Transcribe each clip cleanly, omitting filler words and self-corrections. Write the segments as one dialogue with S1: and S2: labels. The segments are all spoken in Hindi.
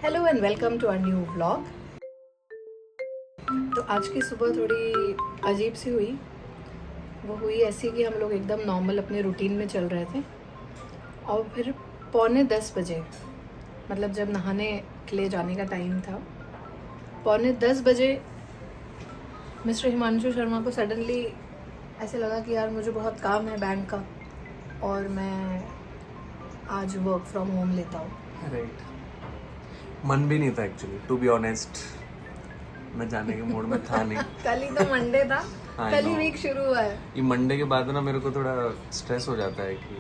S1: Hello and welcome to our new vlog. तो आज की सुबह थोड़ी अजीब सी हुई। वो हुई ऐसी कि हम लोग एकदम नॉर्मल अपने रूटीन में चल रहे थे और फिर 9:45 मतलब जब नहाने के लिए जाने का टाइम था, 9:45 मिस्टर हिमांशु शर्मा को सडनली ऐसे लगा कि यार मुझे बहुत काम है बैंक का और मैं आज वर्क फ्रॉम होम लेता हूँ।
S2: राइट। मन भी नहीं था एक्चुअली, टू बी ऑनेस्ट। मैं जाने के मूड में था नहीं।
S1: कल ही तो मंडे था,
S2: I
S1: कल ही
S2: know.
S1: वीक शुरू हुआ है।
S2: ये मंडे के बाद ना मेरे को थोड़ा स्ट्रेस हो जाता है कि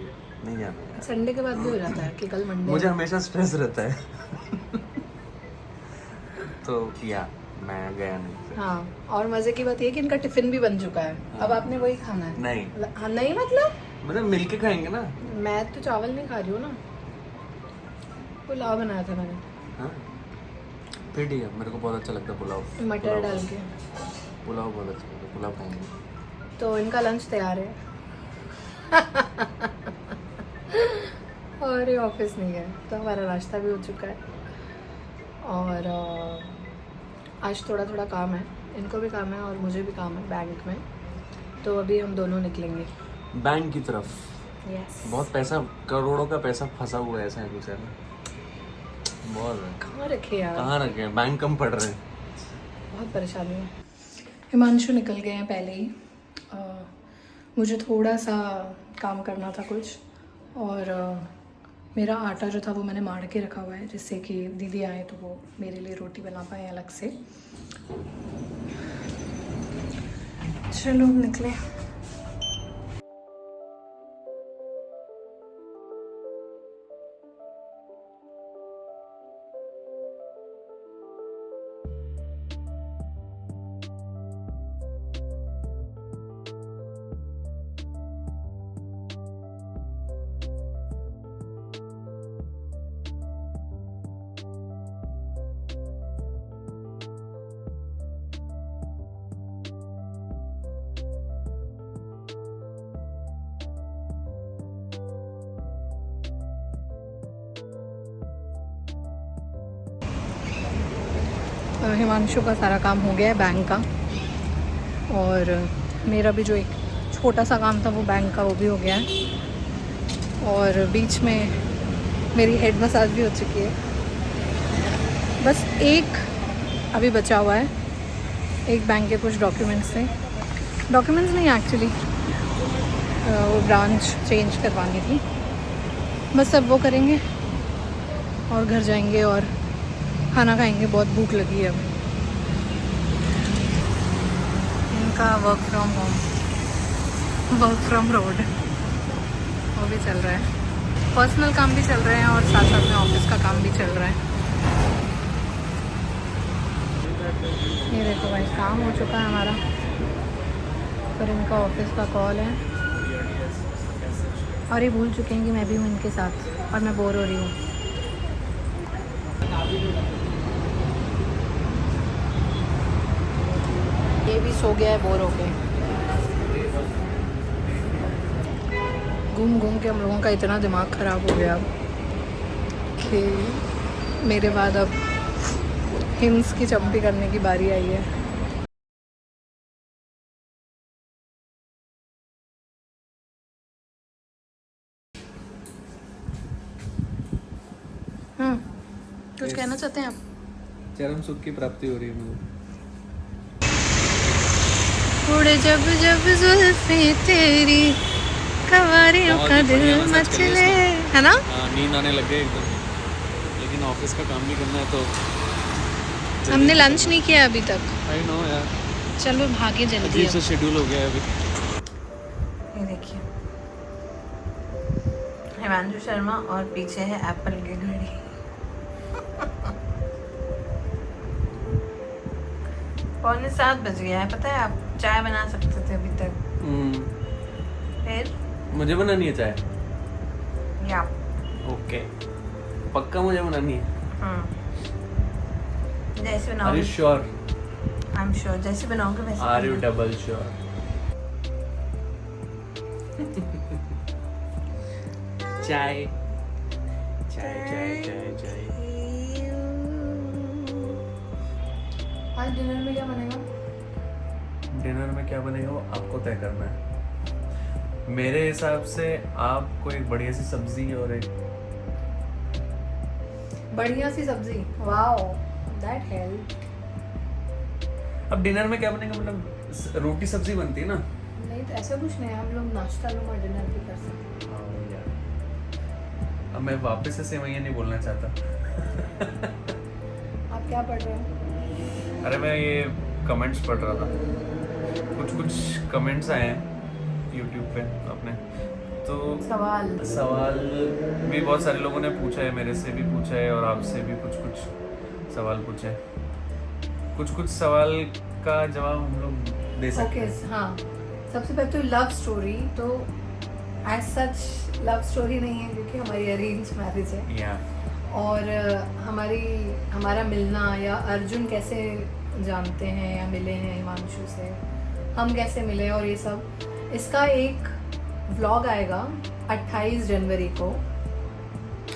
S2: नहीं जाना यार।
S1: संडे के बाद भी हो जाता है कि कल मंडे
S2: मुझे
S1: है।
S2: हमेशा स्ट्रेस रहता है। तो या मैं गया नहीं फिर।
S1: हाँ, और मजे की बात ये कि इनका टिफिन भी बन चुका है।
S2: हाँ।
S1: अब आपने वही खाना है।
S2: नहीं।
S1: हाँ, नहीं मतलब
S2: मिलके खाएंगे ना।
S1: मैं तो चावल नहीं खा रही हूँ ना, पुलाव बनाया था मैंने।
S2: हाँ फिर ठीक है, मेरे को बहुत अच्छा लगता है पुलाव।
S1: मटर डाल के
S2: पुलाव बहुत अच्छा लगता है, पुलाव खाएंगे।
S1: तो इनका लंच तैयार है। और ये ऑफिस नहीं है तो हमारा नाश्ता भी हो चुका है। और आज थोड़ा थोड़ा काम है, इनको भी काम है और मुझे भी काम है बैंक में। तो अभी हम दोनों निकलेंगे
S2: बैंक की तरफ।
S1: यस।
S2: बहुत पैसा, करोड़ों का पैसा फंसा हुआ है ऐसा है कुछ है ना। बहुत है।
S1: कहाँ रखे यार,
S2: कहाँ रखे हैं, बैंक कम पड़ रहे हैं।
S1: बहुत परेशानी है। हिमांशु निकल गए हैं पहले ही। मुझे थोड़ा सा काम करना था कुछ, और मेरा आटा जो था वो मैंने मार के रखा हुआ है जिससे कि दीदी आए तो वो मेरे लिए रोटी बना पाए अलग से। चलो निकले। हिमांशु का सारा काम हो गया है बैंक का, और मेरा भी जो एक छोटा सा काम था वो बैंक का वो भी हो गया है। और बीच में मेरी हेड मसाज भी हो चुकी है। बस एक अभी बचा हुआ है, एक बैंक के कुछ डॉक्यूमेंट्स थे। डॉक्यूमेंट्स नहीं एक्चुअली, वो ब्रांच चेंज करवानी थी। बस अब वो करेंगे और घर जाएंगे और खाना खाएंगे। बहुत भूख लगी है अब। इनका work from home, work from road वो भी चल रहा है। पर्सनल काम भी चल रहे हैं और साथ साथ में ऑफिस का काम भी चल रहा है। ये देखो भाई, काम हो चुका है हमारा, पर इनका ऑफिस का कॉल है और ये भूल चुके हैं कि मैं भी हूँ इनके साथ और मैं बोर हो रही हूँ। ये भी सो गया है बोर हो के। घूम घूम के हम लोगों का इतना दिमाग ख़राब हो गया कि मेरे बाद अब हिम्स की चंपी करने की बारी आई है। कुछ कहना चाहते हैं आप?
S2: चरम सुख की प्राप्ति हो रही है मुझे।
S1: उड़े जब जब जुल्फे तेरी कवारियों का दिल मचले, है ना?
S2: नींद आने लग गई एकदम, लेकिन ऑफिस का काम भी करना है तो।
S1: हमने लंच नहीं किया अभी तक।
S2: आई नो यार,
S1: चलो भागे जल्दी।
S2: अजीब सा शेड्यूल हो गया है अभी।
S1: ये देखिए हिमांशु शर्मा और पीछे है एप्पल की घड़ी। पौने 7 बज गया है, पता है? आप चाय बना सकते थे अभी तक। फिर
S2: मुझे बनानी है चाय?
S1: या
S2: ओके, पक्का मुझे बनानी है?
S1: जैसे
S2: आर
S1: बनाओगे।
S2: You sure?
S1: I am sure, जैसे बनाओगे वैसे।
S2: Are you double sure? चाय चाय चाय चाय चाय।
S1: आज डिनर में क्या बनेगा?
S2: डिनर में क्या बनेगा वो आपको तय करना है। मेरे हिसाब से आपको एक बढ़िया सी सब्जी और एक
S1: बढ़िया सी सब्जी। Wow, that help.
S2: अब डिनर में क्या बनेगा, मतलब रोटी सब्जी बनती है ना।
S1: नहीं तो ऐसा कुछ नहीं है, हम लोग नाश्ता नुमा डिनर भी कर सकते
S2: हाँ यार, अब मैं वापस से सेवैयाँ नहीं बोलना चाहता।
S1: हैं। आप क्या पढ़ रहे हो?
S2: अरे मैं ये कमेंट्स पढ़ रहा था, कुछ कमेंट्स आए हैं यूट्यूब पे अपने, तो सवाल भी बहुत सारे लोगों ने पूछा है, मेरे से भी पूछा है और आपसे भी कुछ सवाल पूछे हैं। कुछ सवाल का जवाब हम लोग दे सकते हैं।
S1: हाँ, सबसे पहले तो लव स्टोरी, तो एज सच लव स्टोरी नहीं है क्योंकि हमारी अरेंज मैरिज है। और हमारा मिलना, या अर्जुन कैसे जानते हैं या मिले हैं हिमांशु से, हम कैसे मिले और ये सब, इसका एक व्लॉग आएगा 28 जनवरी को।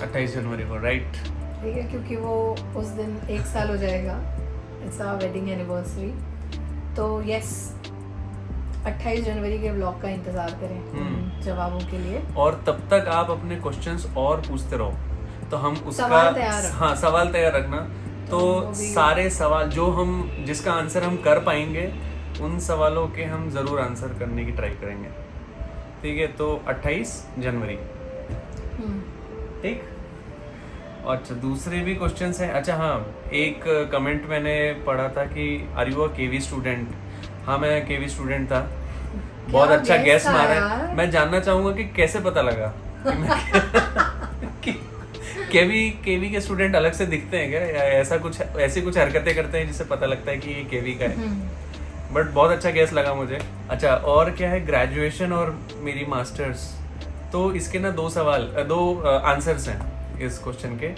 S2: 28 जनवरी को, राइट?
S1: ठीक है, क्योंकि वो उस दिन 1 साल हो जाएगा, इट्स आवर वेडिंग एनिवर्सरी। तो यस, 28 जनवरी के व्लॉग का इंतजार करें जवाबों के लिए।
S2: और तब तक आप अपने क्वेश्चंस और पूछते रहो, तो हम उसका सवाल तैयार रखना। तो सारे सवाल जो जिसका आंसर हम कर पाएंगे, उन सवालों के हम जरूर आंसर करने की ट्राई करेंगे। ठीक है, तो 28 जनवरी। ठीक। अच्छा, दूसरे भी क्वेश्चंस हैं। अच्छा हाँ, एक कमेंट मैंने पढ़ा था कि are you a KV student. हाँ, मैं केवी स्टूडेंट था। बहुत अच्छा गैस मारा है। मैं जानना चाहूंगा कि कैसे पता लगा कि केवी के स्टूडेंट अलग से दिखते हैं क्या, या ऐसी कुछ हरकतें करते हैं जिससे पता लगता है कि ये केवी का है। बट बहुत अच्छा गैस लगा मुझे। अच्छा, और क्या है, ग्रेजुएशन और मेरी मास्टर्स, तो इसके ना दो आंसर्स हैं इस क्वेश्चन के।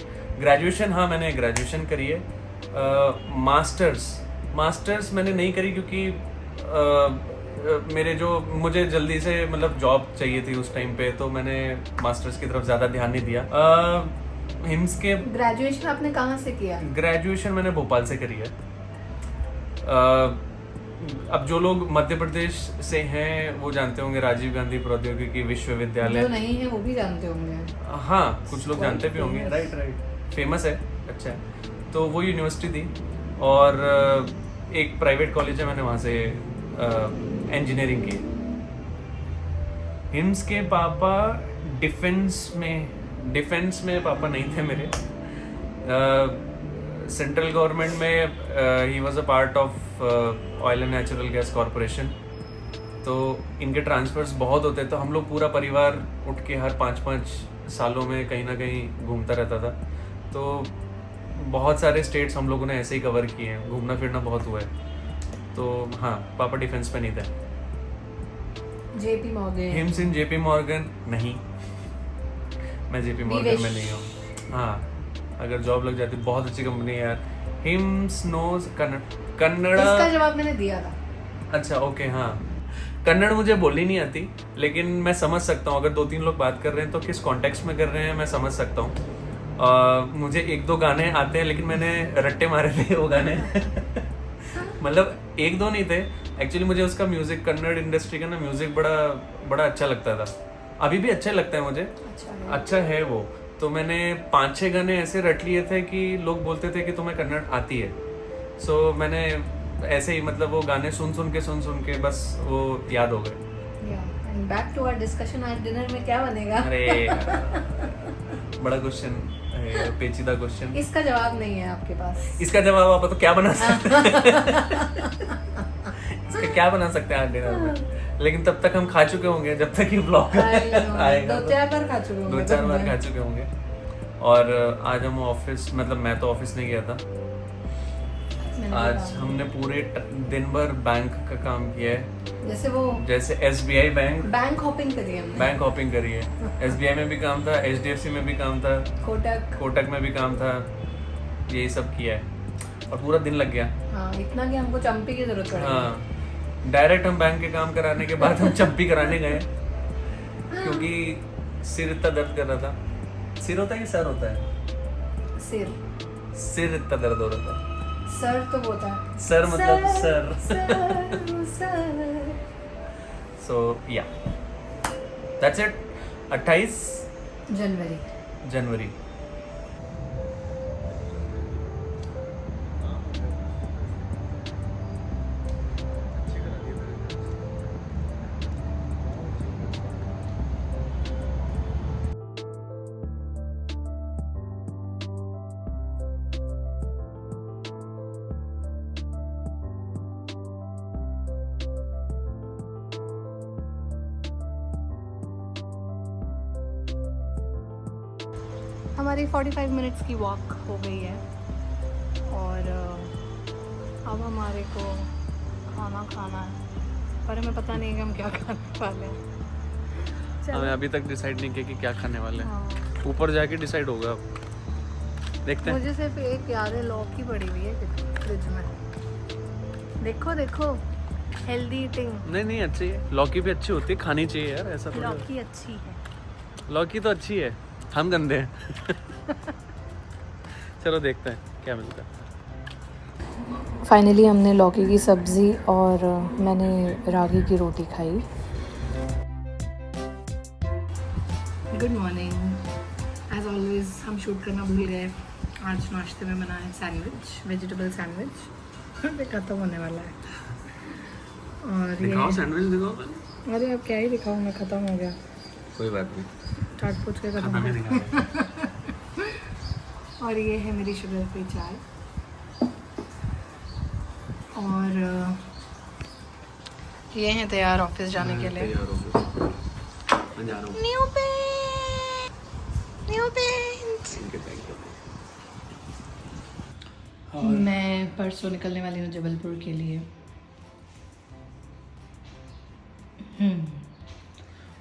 S2: ग्रेजुएशन, हाँ मैंने ग्रेजुएशन करी है। मास्टर्स मैंने नहीं करी क्योंकि मुझे जल्दी से मतलब जॉब चाहिए थी उस टाइम पे, तो मैंने मास्टर्स की तरफ ज़्यादा ध्यान नहीं दिया। हिम्स के
S1: ग्रेजुएशन आपने कहाँ से किया?
S2: ग्रेजुएशन मैंने भोपाल से करी है। अब जो लोग मध्य प्रदेश से हैं वो जानते होंगे राजीव गांधी प्रौद्योगिकी विश्वविद्यालय।
S1: जो नहीं है वो भी जानते होंगे।
S2: हाँ, कुछ लोग जानते भी होंगे। राइट, फेमस है, अच्छा है। तो वो यूनिवर्सिटी थी, और एक प्राइवेट कॉलेज है, मैंने वहाँ से इंजीनियरिंग की। हिम्स के पापा डिफेंस में पापा नहीं थे मेरे। सेंट्रल गवर्नमेंट में he was a part of oil and natural gas corporation. तो इनके ट्रांसफर्स बहुत होते, तो हम लोग पूरा परिवार उठ के हर 5-5 सालों में कहीं ना कहीं घूमता रहता था। तो बहुत सारे स्टेट्स हम लोगों ने ऐसे ही कवर किए हैं, घूमना फिरना बहुत हुआ है। तो हाँ, पापा डिफेंस में नहीं थे।
S1: जेपी मॉर्गन,
S2: हिम्स इन जेपी मॉर्गन नहीं, मैं जेपी मॉर्गन में नहीं हूँ। हाँ, अगर जॉब लग जाती, बहुत अच्छी कंपनी है यार। हिम्स नोज कन्नड़ा।
S1: इसका जवाब मैंने दिया था।
S2: अच्छा, ओके, हाँ। कन्नड़ मुझे बोलनी नहीं आती, लेकिन मैं समझ सकता हूँ। अगर 2-3 लोग बात कर रहे हैं तो किस कॉन्टेक्स्ट में कर रहे हैं मैं समझ सकता हूँ। मुझे 1-2 गाने आते हैं, लेकिन मैंने रट्टे मारे थे वो गाने। मतलब 1-2 नहीं थे एक्चुअली। मुझे उसका म्यूजिक, कन्नड़ इंडस्ट्री का ना म्यूजिक बड़ा अच्छा लगता था। अभी भी अच्छा लगता है मुझे, अच्छा है वो। तो मैंने 5-6 गाने ऐसे रट लिए थे कि लोग बोलते थे कि तुम्हें कन्नड़ आती है। सो मैंने ऐसे ही मतलब वो गाने सुन के बस वो याद हो गए।
S1: बैक टू आवर डिस्कशन, आज डिनर में क्या बनेगा?
S2: अरे बड़ा क्वेश्चन, पेचीदा क्वेश्चन।
S1: इसका जवाब नहीं है आपके पास।
S2: इसका जवाब आप तो क्या बना सकते हैं? इसका क्या बना सकते हैं आज डिनर में? लेकिन तब तक हम खा चुके होंगे, जब तक ये ब्लॉग आएगा।
S1: 2-4 बार खा चुके
S2: होंगे। और आज हम ऑफिस, मतलब मैं तो ऑफिस नहीं गया था। आज हमने पूरे दिन भर बैंक का काम किया है। जैसे SBI बैंक
S1: हॉपिंग करी है।
S2: बैंक हॉपिंग करी है। SBI में भी काम था, HDFC में भी काम था, कोटक में भी काम था। यही सब किया है और पूरा दिन लग गया।
S1: हाँ, इतना कि हमको चंपी की जरूरत पड़ी।
S2: हाँ, डायरेक्ट हम बैंक के काम कराने के बाद हम चंपी कराने गए, क्योंकि सिर इतना दर्द कर रहा था। सिर होता है कि सर होता है? सिर इतना दर्द हो रहा था।
S1: सर तो होता है,
S2: सर मतलब सर।
S1: सर।
S2: सो या दैट्स इट। 28 जनवरी।
S1: हमारी 45 मिनट्स की वॉक हो गई है और अब हमारे को खाना खाना है, पर हमें पता नहीं कि हम क्या खाने वाले हैं।
S2: हमें अभी तक डिसाइड नहीं किया कि क्या खाने वाले हैं।
S1: हाँ।
S2: ऊपर जाके डिसाइड होगा, देखते हैं।
S1: मुझे सिर्फ एक याद है, लौकी पड़ी हुई है फ्रिज में। देखो देखो, हेल्दी ईटिंग।
S2: नहीं अच्छी है, लौकी भी अच्छी होती है, खानी चाहिए यार, ऐसा थोड़ा।
S1: लौकी अच्छी है,
S2: लौकी तो अच्छी है, हम गंदे हैं। चलो देखते हैं क्या मिलता है।
S1: फाइनली हमने लौकी की सब्ज़ी और मैंने रागी की रोटी खाई। Good morning. एज ऑलवेज हम शूट करना भूल गए। आज नाश्ते में बना है सैंडविच, वेजिटेबल सैंडविच। खत्म होने वाला है। और
S2: दिखाओ सैंडविच दिखाओ पहले।
S1: अरे अब क्या ही दिखाऊँ मैं, ख़त्म हो गया।
S2: कोई बात नहीं,
S1: चाट पूछ के खत्म हो गया। और ये है मेरी शुगर फ्री चाय। और ये हैं तैयार ऑफिस जाने के लिए।
S2: मैं जा रहा हूँ।
S1: New paint. मैं परसों निकलने वाली हूँ जबलपुर के लिए।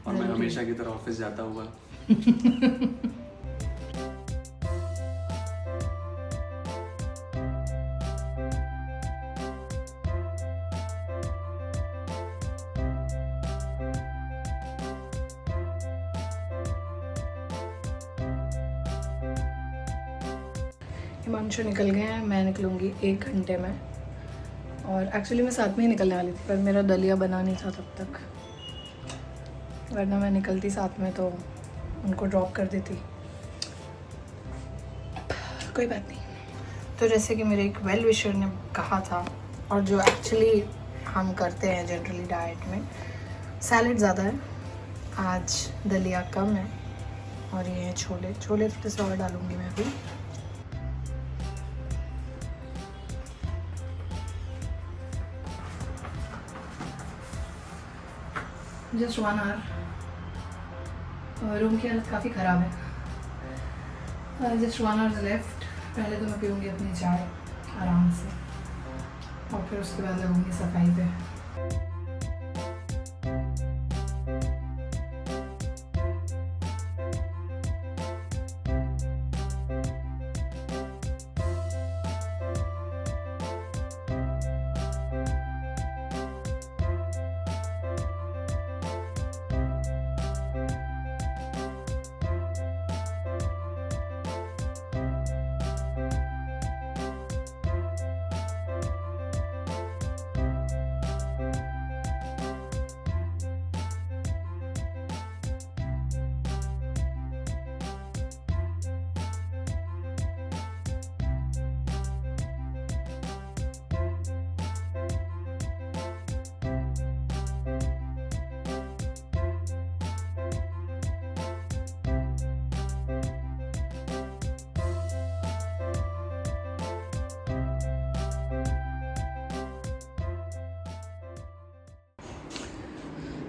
S2: और मैं हमेशा की तरह ऑफिस जाता हुआ।
S1: हिमांशु निकल गए हैं, मैं निकलूँगी 1 घंटे में। और एक्चुअली मैं साथ में ही निकलने वाली थी, पर मेरा दलिया बना नहीं था तब तक, वरना मैं निकलती साथ में तो उनको ड्रॉप कर देती। कोई बात नहीं। तो जैसे कि मेरे एक वेल विशर ने कहा था, और जो एक्चुअली हम करते हैं जनरली डाइट में, सैलेड ज़्यादा है, आज दलिया कम है। और ये है छोले थोड़े से और डालूँगी मैं भी। Just 1 our. रूम की हालत काफ़ी ख़राब है। Just 1 hour left. पहले तो मैं पीऊँगी अपनी चाय आराम से, और फिर उसके बाद लगूँगी सफाई पे।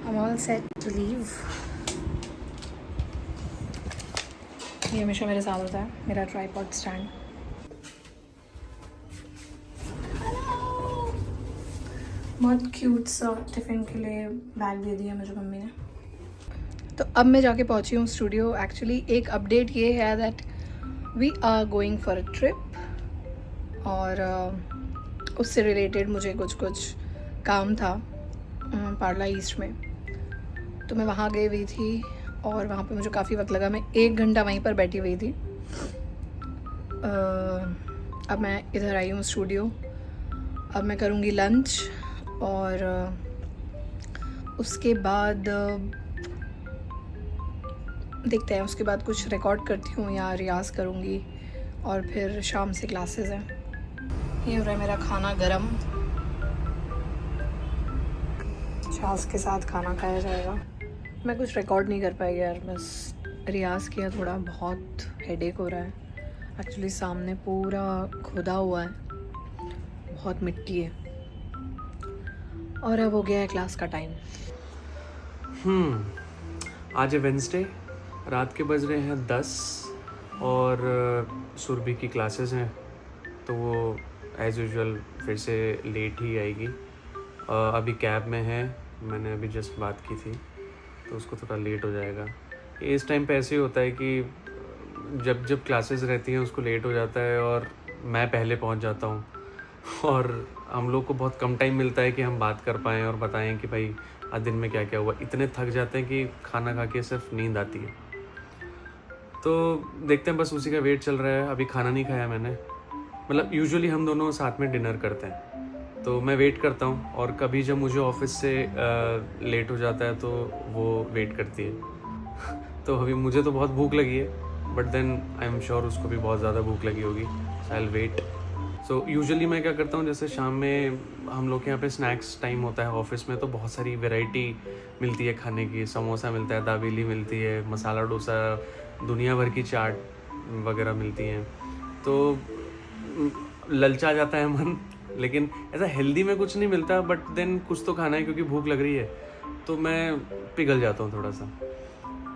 S1: I'm all set to leave. ये हमेशा मेरे साथ होता है, मेरा ट्राइपॉड स्टैंड। बहुत क्यूट सा टिफ़िन के लिए बैग दे दिया मुझे मम्मी ने। तो अब मैं जाके पहुंची हूँ स्टूडियो। एक्चुअली एक अपडेट ये है that we are going for a trip, और उससे रिलेटेड मुझे कुछ काम था पार्ला ईस्ट में, तो मैं वहाँ गई हुई थी और वहाँ पे मुझे काफ़ी वक्त लगा। मैं 1 घंटा वहीं पर बैठी हुई थी। अब मैं इधर आई हूँ स्टूडियो। अब मैं करूँगी लंच और उसके बाद देखते हैं, उसके बाद कुछ रिकॉर्ड करती हूँ या रियाज़ करूँगी और फिर शाम से क्लासेस हैं। ये हो रहा है मेरा खाना गरम, छाछ के साथ खाना खाया जाएगा। मैं कुछ रिकॉर्ड नहीं कर पाई यार, बस रियाज़ किया थोड़ा, बहुत हेडेक हो रहा है एक्चुअली। सामने पूरा खुदा हुआ है, बहुत मिट्टी है। और अब हो गया है क्लास का टाइम।
S2: आज है वेंसडे, रात के बज रहे हैं 10 और सुरभि की क्लासेस हैं तो वो एज़ यूजुअल फिर से लेट ही आएगी। अभी कैब में है, मैंने अभी जस्ट बात की थी तो उसको थोड़ा लेट हो जाएगा। इस टाइम पे ऐसे ही होता है कि जब क्लासेस रहती हैं उसको लेट हो जाता है और मैं पहले पहुंच जाता हूं और हम लोग को बहुत कम टाइम मिलता है कि हम बात कर पाएँ और बताएं कि भाई आज दिन में क्या क्या हुआ। इतने थक जाते हैं कि खाना खा के सिर्फ नींद आती है। तो देखते हैं, बस उसी का वेट चल रहा है। अभी खाना नहीं खाया मैंने, मतलब यूजुअली हम दोनों साथ में डिनर करते हैं तो मैं वेट करता हूँ और कभी जब मुझे ऑफिस से लेट हो जाता है तो वो वेट करती है। तो अभी मुझे तो बहुत भूख लगी है but then I am sure उसको भी बहुत ज़्यादा भूख लगी होगी, so I will wait. So usually मैं क्या करता हूँ, जैसे शाम में हम लोग के यहाँ पे स्नैक्स टाइम होता है ऑफिस में तो बहुत सारी वैरायटी मिलती है खाने की। समोसा मिलता है, दाबेली मिलती है, मसाला डोसा, दुनिया भर की चाट वगैरह मिलती हैं। तो ललचा जाता है मन, लेकिन ऐसा हेल्दी में कुछ नहीं मिलता बट देन कुछ तो खाना है क्योंकि भूख लग रही है तो मैं पिघल जाता हूँ थोड़ा सा,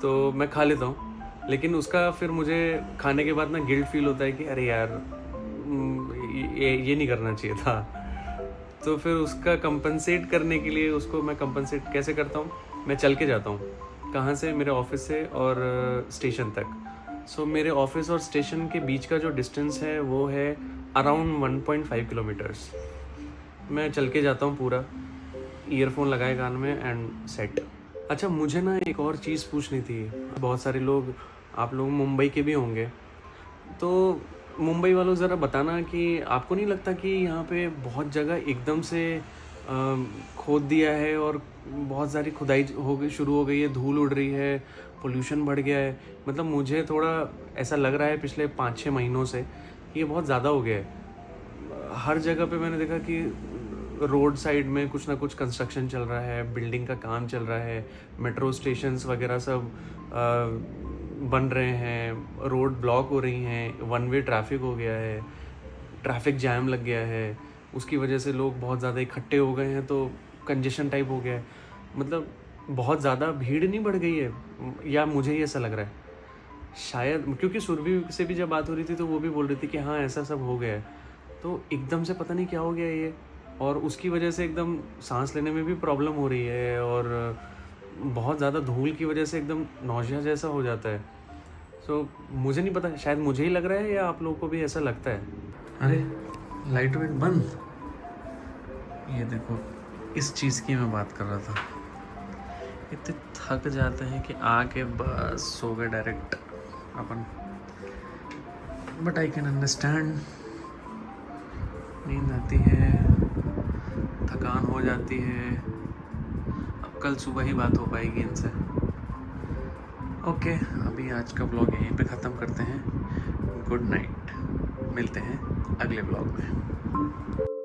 S2: तो मैं खा लेता हूँ। लेकिन उसका फिर मुझे खाने के बाद ना गिल्ट फील होता है कि अरे यार ये नहीं करना चाहिए था। तो फिर उसका कंपनसेट करने के लिए उसको मैं कंपनसेट कैसे करता हूँ, मैं चल के जाता हूँ। कहाँ से? मेरे ऑफिस से और स्टेशन तक। सो मेरे ऑफिस और स्टेशन के बीच का जो डिस्टेंस है वो है अराउंड 1.5 किलोमीटर्स। मैं चल के जाता हूँ पूरा, ईयरफोन लगाए कान में एंड सेट। अच्छा, मुझे ना एक और चीज़ पूछनी थी। बहुत सारे लोग, आप लोग मुंबई के भी होंगे, तो मुंबई वालों ज़रा बताना कि आपको नहीं लगता कि यहाँ पे बहुत जगह एकदम से खोद दिया है और बहुत सारी खुदाई शुरू हो गई है, धूल उड़ रही है, पोल्यूशन बढ़ गया है। मतलब मुझे थोड़ा ऐसा लग रहा है पिछले 5-6 महीनों से ये बहुत ज़्यादा हो गया है। हर जगह पे मैंने देखा कि रोड साइड में कुछ ना कुछ कंस्ट्रक्शन चल रहा है, बिल्डिंग का काम चल रहा है, मेट्रो स्टेशंस वगैरह सब बन रहे हैं, रोड ब्लॉक हो रही हैं, वन वे ट्रैफिक हो गया है, ट्रैफिक जैम लग गया है, उसकी वजह से लोग बहुत ज़्यादा इकट्ठे हो गए हैं तो कंजेशन टाइप हो गया है। मतलब बहुत ज़्यादा भीड़ नहीं बढ़ गई है, या मुझे ही ऐसा लग रहा है शायद, क्योंकि सुरभि से भी जब बात हो रही थी तो वो भी बोल रही थी कि हाँ ऐसा सब हो गया है। तो एकदम से पता नहीं क्या हो गया ये, और उसकी वजह से एकदम सांस लेने में भी प्रॉब्लम हो रही है और बहुत ज़्यादा धूल की वजह से एकदम नौजिया जैसा हो जाता है। सो मुझे नहीं पता, शायद मुझे ही लग रहा है या आप लोगों को भी ऐसा लगता है। अरे लाइट वेट बंद, ये देखो इस चीज़ की मैं बात कर रहा था। इतने थक जाते हैं कि आके बस सो गए direct upon. But I can understand, नींद आती है, थकान हो जाती है। अब कल सुबह ही बात हो पाएगी इनसे। ओके, अभी आज का ब्लॉग यहीं पे ख़त्म करते हैं। गुड नाइट, मिलते हैं अगले ब्लॉग में।